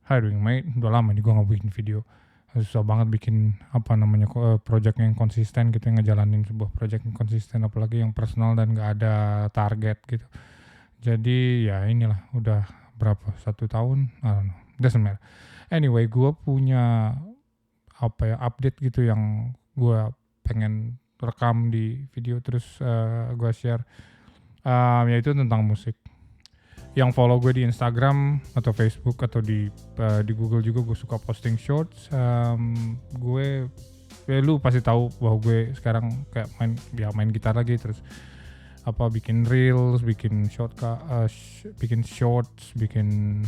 Hi doing mate, udah lama nih gue nggak bikin video. Susah banget bikin project yang konsisten gitu, yang ngejalanin sebuah project yang konsisten, apalagi yang personal dan nggak ada target gitu. Jadi ya inilah udah berapa 1 tahun, I don't know, doesn't matter. Anyway, gue punya update gitu yang gue pengen rekam di video terus gue share, yaitu tentang musik. Yang follow gue di Instagram atau Facebook atau di Google juga, gue suka posting shorts. Gue lu pasti tahu bahwa gue sekarang kayak main gitar lagi, terus bikin reels, bikin bikin shorts, bikin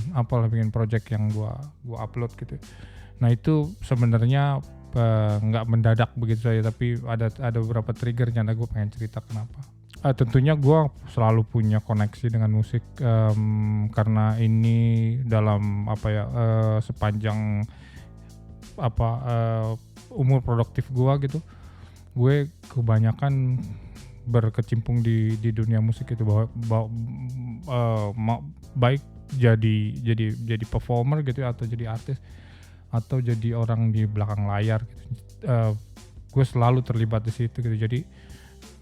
project yang gue upload gitu. Nah itu sebenarnya nggak mendadak begitu saja, tapi ada beberapa triggernya. Nah gue pengen cerita kenapa. Tentunya gue selalu punya koneksi dengan musik, karena ini dalam sepanjang umur produktif gue gitu, gue kebanyakan berkecimpung di dunia musik itu, baik jadi performer gitu atau jadi artis atau jadi orang di belakang layar gitu. Gue selalu terlibat di situ gitu, jadi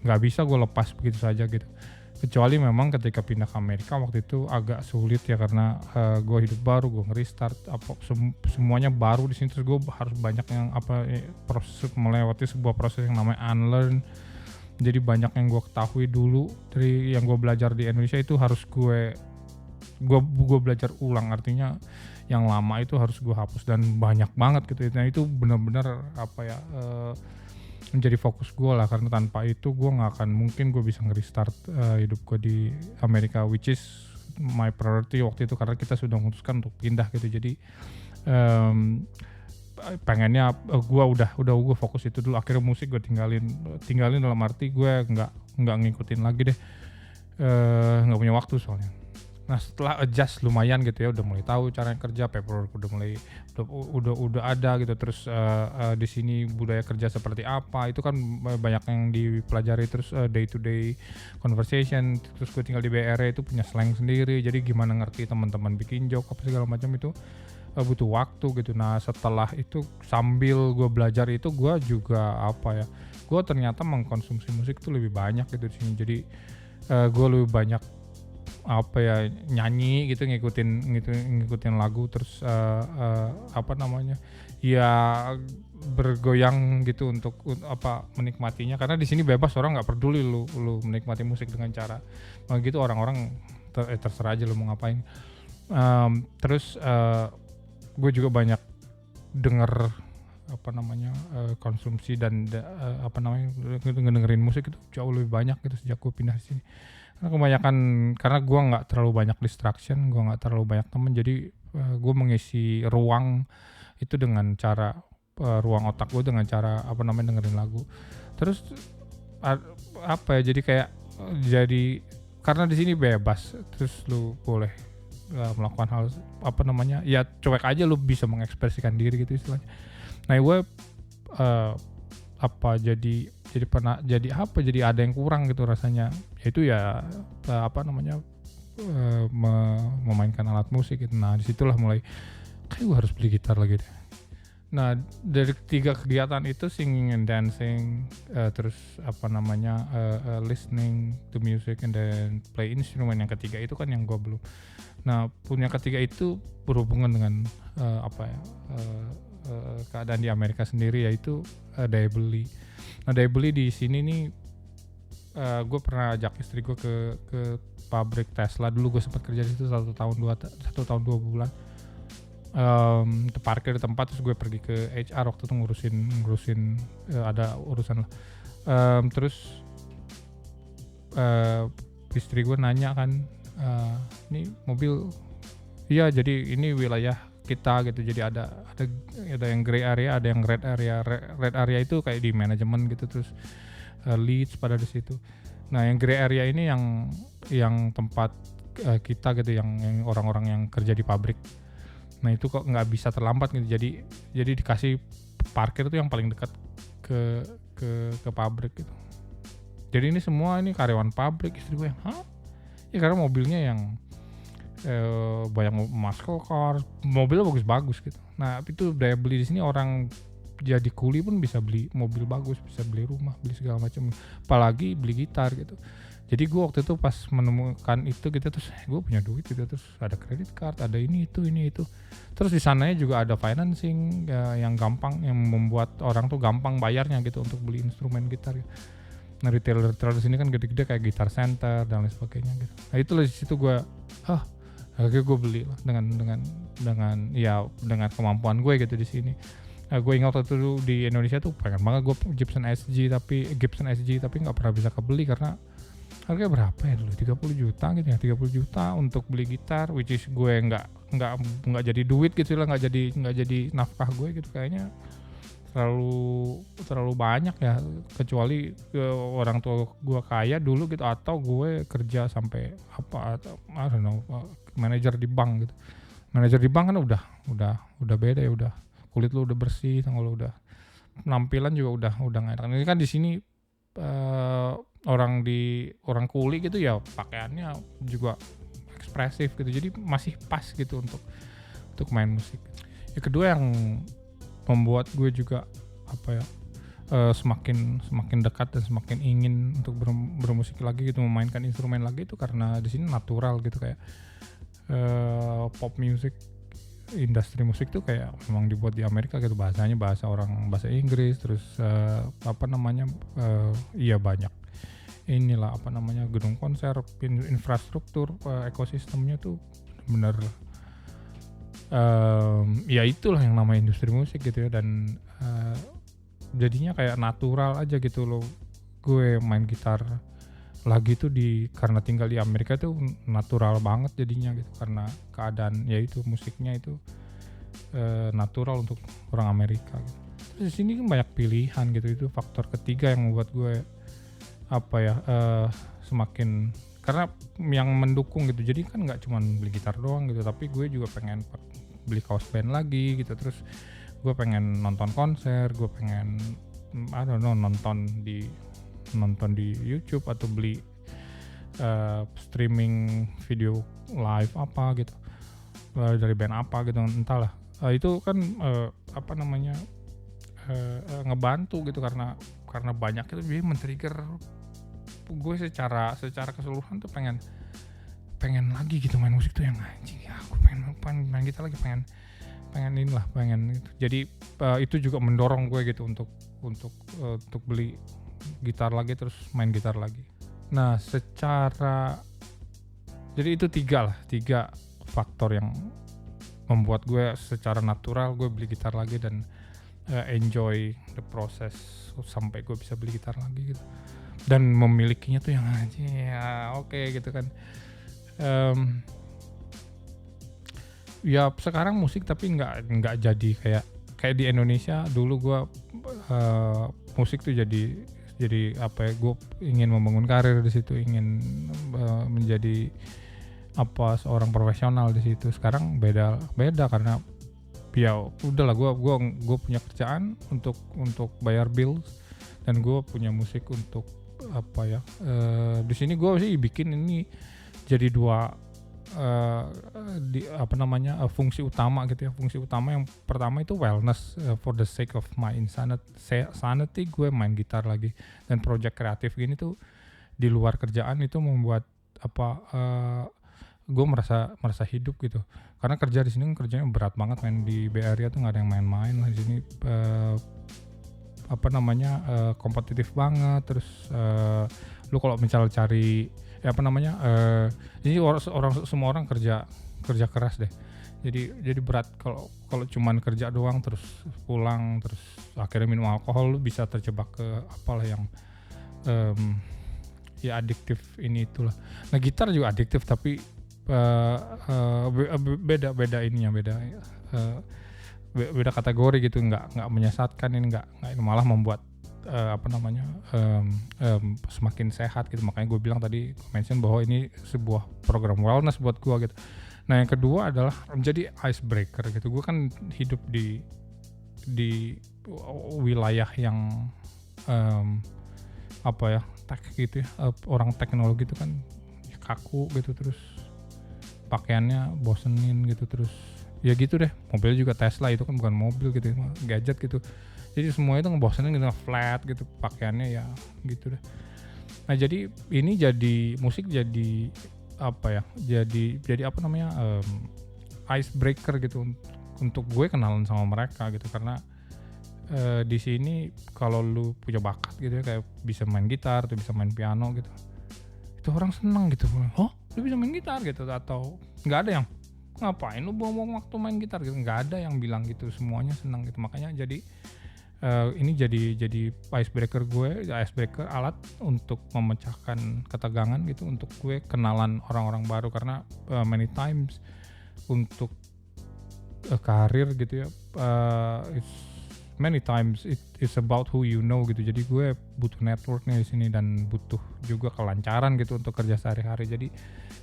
nggak bisa gue lepas begitu saja gitu, kecuali memang ketika pindah ke Amerika waktu itu agak sulit ya, karena gue hidup baru, gue nge-restart semuanya baru di sini, terus gue harus banyak yang melewati sebuah proses yang namanya unlearn. Jadi banyak yang gue ketahui dulu dari yang gue belajar di Indonesia itu harus gue belajar ulang, artinya yang lama itu harus gue hapus, dan banyak banget gitu. Nah itu benar-benar menjadi fokus gue lah, karena tanpa itu gue nggak akan mungkin gue bisa nge-restart hidup gue di Amerika, which is my priority waktu itu, karena kita sudah memutuskan untuk pindah gitu. Jadi pengennya gue fokus itu dulu. Akhirnya musik gue tinggalin dalam arti gue nggak ngikutin lagi deh, nggak punya waktu soalnya. Nah setelah adjust lumayan gitu ya, udah mulai tahu cara kerja, paperwork udah ada gitu, terus di sini budaya kerja seperti apa itu kan banyak yang dipelajari, terus day to day conversation, terus gue tinggal di BR itu punya slang sendiri, jadi gimana ngerti teman-teman bikin joke apa segala macam itu butuh waktu gitu. Nah setelah itu sambil gue belajar itu, gue juga gue ternyata mengkonsumsi musik tuh lebih banyak gitu di sini. Jadi gue lebih banyak nyanyi gitu, ngikutin lagu, terus ya bergoyang gitu untuk menikmatinya, karena di sini bebas, orang nggak peduli lu menikmati musik dengan cara gitu. Orang-orang terserah aja lu mau ngapain. Terus gue juga banyak denger konsumsi dan dengerin musik itu jauh lebih banyak gitu sejak gue pindah di sini. Karena gue nggak terlalu banyak distraction, gue nggak terlalu banyak temen, jadi gue mengisi ruang itu dengan cara ruang otak gue dengan cara dengerin lagu. Terus jadi kayak karena di sini bebas, terus lu boleh melakukan hal ya cuek aja, lu bisa mengekspresikan diri gitu istilahnya. Nah gue jadi ada yang kurang gitu rasanya, yaitu ya memainkan alat musik gitu. Nah disitulah mulai kayak gue harus beli gitar lagi deh. Nah dari 3 kegiatan itu, singing and dancing, terus listening to music and then play instrument, yang ketiga itu kan yang gue belum. Nah punya ketiga itu berhubungan dengan keadaan di Amerika sendiri, yaitu daya beli. Nah daya beli di sini nih, gue pernah ajak istri gue ke pabrik Tesla. Dulu gue sempat kerja di situ 1 tahun 2 bulan. Parkir di tempat, terus gue pergi ke HR waktu itu ngurusin ada urusan lah. Terus istri gue nanya kan, ini mobil, iya jadi ini wilayah kita gitu, jadi ada yang gray area, ada yang red area. Red area itu kayak di manajemen gitu, terus leads pada di situ. Nah yang gray area ini yang tempat kita gitu, yang orang-orang yang kerja di pabrik. Nah itu kok nggak bisa terlambat gitu, jadi dikasih parkir tuh yang paling dekat ke pabrik gitu. Jadi ini semua karyawan pabrik. Istri gue yang ya karena mobilnya yang banyak muscle car, mobilnya bagus-bagus gitu. Nah itu daya beli di sini, orang jadi kuli pun bisa beli mobil bagus, bisa beli rumah, beli segala macam, apalagi beli gitar gitu. Jadi gue waktu itu pas menemukan itu gitu, terus gue punya duit gitu, terus ada credit card, ada ini itu, terus di sananya juga ada financing yang gampang, yang membuat orang tuh gampang bayarnya gitu untuk beli instrumen gitar. Nah retailer di sini kan gede-gede kayak Guitar Center dan lain sebagainya gitu. Nah itu di situ gue akhirnya gue beli lah dengan kemampuan gue gitu di sini. Gue ingat waktu itu di Indonesia tuh pengen banget gue Gibson SG tapi nggak pernah bisa kebeli karena harganya berapa ya dulu, 30 juta gitu ya, 30 juta untuk beli gitar, which is gue nggak jadi duit gitu lah, nggak jadi nafkah gue gitu, kayaknya terlalu banyak ya, kecuali orang tua gue kaya dulu gitu, atau gue kerja sampai atau I don't know, manajer di bank gitu. Manajer di bank kan udah beda ya, udah kulit lu udah bersih, tanggal lu udah penampilan juga udah nggak enak. Ini kan di sini orang kuli gitu ya, pakaiannya juga ekspresif gitu, jadi masih pas gitu untuk main musik. Yang kedua yang membuat gue juga semakin dekat dan semakin ingin untuk bermusik lagi gitu, memainkan instrumen lagi, itu karena di sini natural gitu, kayak pop music, industri musik tuh kayak memang dibuat di Amerika gitu, bahasanya bahasa Inggris, terus banyak gedung konser, infrastruktur, ekosistemnya tuh bener ya itulah yang namanya industri musik gitu ya. Dan jadinya kayak natural aja gitu loh gue main gitar lagi tuh karena tinggal di Amerika tuh natural banget jadinya gitu, karena keadaan ya itu musiknya itu natural untuk orang Amerika gitu. Terus di sini kan banyak pilihan gitu, itu faktor ketiga yang membuat gue semakin, karena yang mendukung gitu. Jadi kan nggak cuma beli gitar doang gitu, tapi gue juga pengen beli kaos band lagi gitu, terus gue pengen nonton konser, gue pengen nonton di YouTube atau beli streaming video live apa gitu dari band apa gitu, entahlah. Itu kan ngebantu gitu, karena banyak itu, jadi men-trigger gue secara keseluruhan tuh pengen lagi gitu main musik tuh, yang anjing ya, aku pengen main gitar lagi, pengen gitu. Jadi itu juga mendorong gue gitu untuk beli gitar lagi, terus main gitar lagi. Nah jadi itu tiga faktor yang membuat gue secara natural gue beli gitar lagi dan enjoy the process sampai gue bisa beli gitar lagi gitu, dan memilikinya tuh yang aja ya oke gitu kan. Ya sekarang musik tapi nggak jadi kayak di Indonesia dulu. Gue musik tuh jadi gue ingin membangun karir di situ, ingin menjadi seorang profesional di situ. Sekarang beda karena ya udahlah, gue punya kerjaan untuk bayar bills, dan gue punya musik untuk di sini gue sih bikin ini jadi dua fungsi utama gitu ya. Fungsi utama yang pertama itu wellness, for the sake of my sanity gue main gitar lagi, dan project kreatif gini tuh di luar kerjaan itu membuat gue merasa hidup gitu. Karena kerja di sini kerjanya berat banget, main di Bay Area tuh nggak ada yang main-main lah di sini. Kompetitif banget. Terus lu kalau misalnya cari jadi semua orang kerja keras deh. Jadi berat kalau cuman kerja doang terus pulang terus akhirnya minum alkohol, lu bisa terjebak ke apalah yang ya adiktif ini itulah. Nah gitar juga adiktif tapi beda kategori gitu, nggak menyesatkan, ini nggak malah membuat semakin sehat gitu. Makanya gue bilang tadi, mention bahwa ini sebuah program wellness buat gue gitu. Nah yang kedua adalah menjadi icebreaker gitu. Gue kan hidup di wilayah yang tech gitu ya, orang teknologi itu kan kaku gitu, terus pakaiannya bosenin gitu, terus ya gitu deh. Mobilnya juga Tesla, itu kan bukan mobil gitu, gadget gitu. Jadi semua itu ngebosenin gitu, flat gitu pakaiannya ya gitu deh. Nah jadi ini jadi musik jadi apa ya? Jadi apa namanya? Icebreaker gitu untuk gue kenalan sama mereka gitu, karena di sini kalau lu punya bakat gitu ya, kayak bisa main gitar atau bisa main piano gitu, itu orang seneng gitu. Oh, lu bisa main gitar gitu, atau nggak ada yang ngapain lu buang-buang waktu main gitar gitu, nggak ada yang bilang gitu, semuanya seneng gitu. Makanya jadi ini jadi icebreaker alat untuk memecahkan ketegangan gitu, untuk gue kenalan orang-orang baru, karena many times untuk karir gitu ya, many times it's about who you know gitu. Jadi gue butuh networknya di sini dan butuh juga kelancaran gitu untuk kerja sehari-hari. Jadi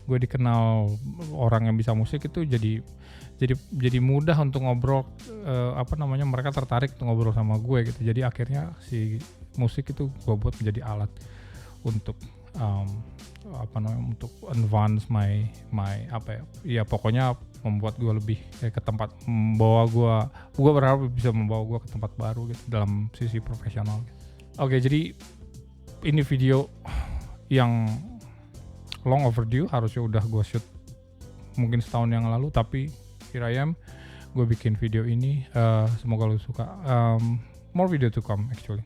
gue dikenal orang yang bisa musik itu jadi mudah untuk ngobrol, mereka tertarik untuk ngobrol sama gue gitu. Jadi akhirnya si musik itu gue buat menjadi alat untuk untuk advance my ya pokoknya membuat gue lebih ke tempat, membawa gue berharap bisa membawa gue ke tempat baru gitu dalam sisi profesional. Oke, jadi ini video yang long overdue, harusnya udah gue shoot mungkin setahun yang lalu, tapi here I am, gue bikin video ini. Semoga lo suka. More video to come actually.